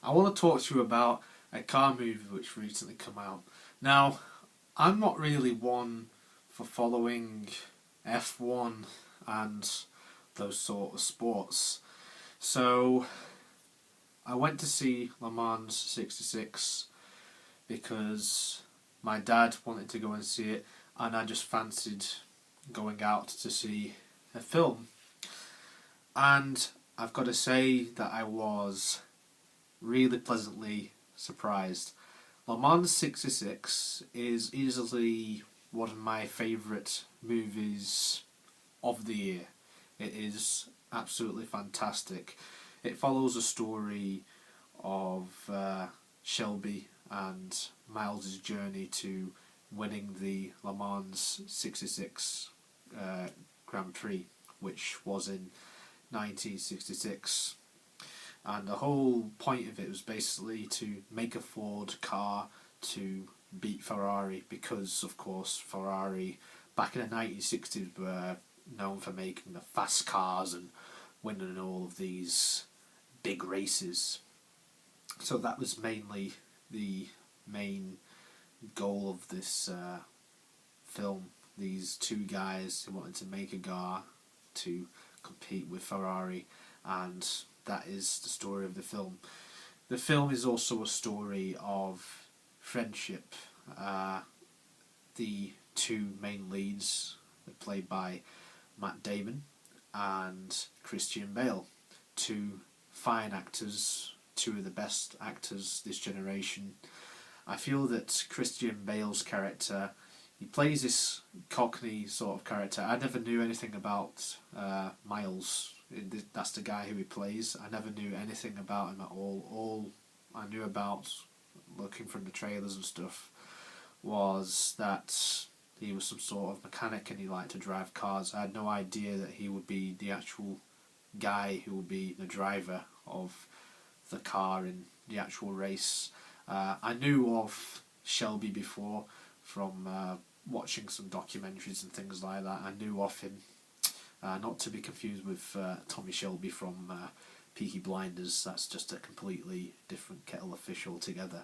I want to talk to you about a car movie which recently come out. Now, I'm not really one for following F1 and those sort of sports. So, I went to see Le Mans 66 because my dad wanted to go and see it, and I just fancied going out to see a film. And I've got to say that I was really pleasantly surprised. Le Mans 66 is easily one of my favourite movies of the year. It is absolutely fantastic. It follows a story of Shelby and Miles' journey to winning the Le Mans 66 Grand Prix, which was in 1966. And the whole point of it was basically to make a Ford car to beat Ferrari, because of course Ferrari back in the 1960s were known for making the fast cars and winning all of these big races. So that was mainly the main goal of this film. These two guys who wanted to make a car to compete with Ferrari, and that is the story of the film. The film is also a story of friendship. The two main leads are played by Matt Damon and Christian Bale, two fine actors, two of the best actors this generation. I feel that Christian Bale's character, he plays this Cockney sort of character. I never knew anything about Miles. That's the guy who he plays. I never knew anything about him at all. All I knew about, looking from the trailers and stuff, was that he was some sort of mechanic and he liked to drive cars. I had no idea that he would be the actual guy who would be the driver of the car in the actual race. I knew of Shelby before from watching some documentaries and things like that. I knew of him, not to be confused with Tommy Shelby from Peaky Blinders. That's just a completely different kettle of fish altogether.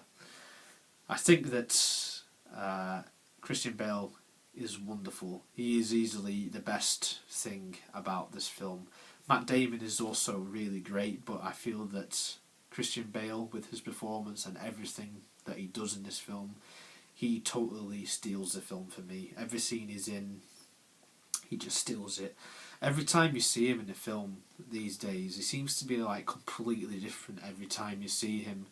I think that Christian Bale is wonderful. He is easily the best thing about this film. Matt Damon is also really great, but I feel that Christian Bale, with his performance and everything that he does in this film, he totally steals the film for me. Every scene he's in, he just steals it. Every time you see him in the film these days, he seems to be like completely different every time you see him.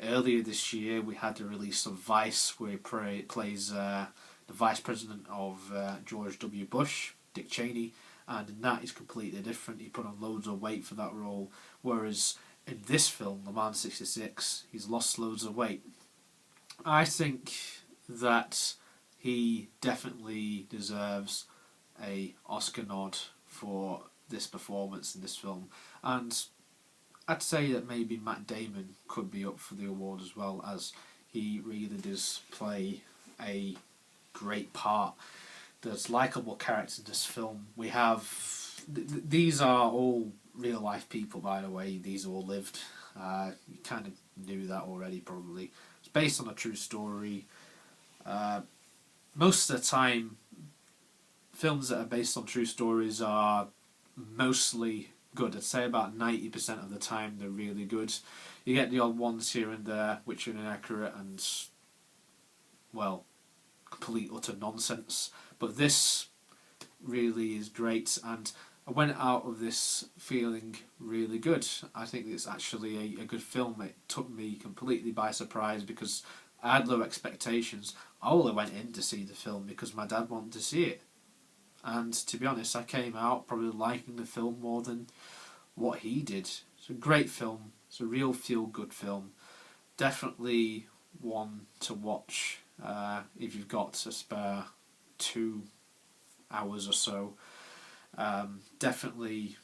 Earlier this year we had the release of Vice, where he plays the Vice President of George W. Bush, Dick Cheney, and in that he's completely different. He put on loads of weight for that role, whereas in this film, Le Mans 66, he's lost loads of weight. I think that he definitely deserves a Oscar nod for this performance in this film, and I'd say that maybe Matt Damon could be up for the award as well, as he really does play a great part. There's likeable characters in this film. We have these are all real life people, by the way. These all lived. You kind of knew that already, probably. It's based on a true story. Most of the time, films that are based on true stories are mostly good. I'd say about 90% of the time they're really good. You get the odd ones here and there which are inaccurate and, well, complete utter nonsense. But this really is great, and I went out of this feeling really good. I think it's actually a good film. It took me completely by surprise because I had low expectations. I only went in to see the film because my dad wanted to see it. And to be honest, I came out probably liking the film more than what he did. It's a great film. It's a real feel-good film. Definitely one to watch if you've got a spare 2 hours or so. Definitely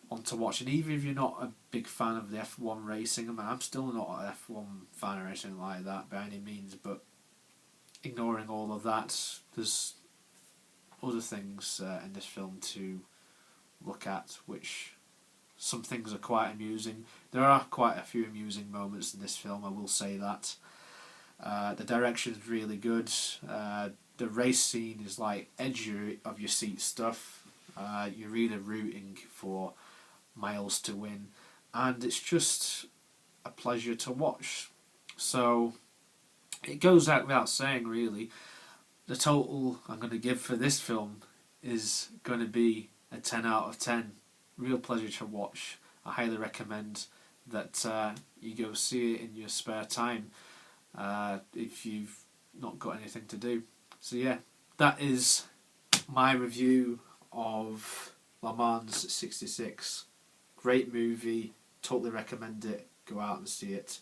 one to watch. And even if you're not a big fan of the F1 racing, I mean, I'm still not an F1 fan or anything like that by any means, but ignoring all of that, there's other things in this film to look at which some things are quite amusing. There are quite a few amusing moments in this film, I will say that. The direction is really good. The race scene is like edge of your seat stuff. You're really rooting for Miles to win, and it's just a pleasure to watch. So it goes out without saying, really, the total I'm going to give for this film is going to be a 10 out of 10. Real pleasure to watch. I highly recommend that you go see it in your spare time if you've not got anything to do. So yeah, that is my review of Le Mans '66. Great movie, totally recommend it. Go out and see it.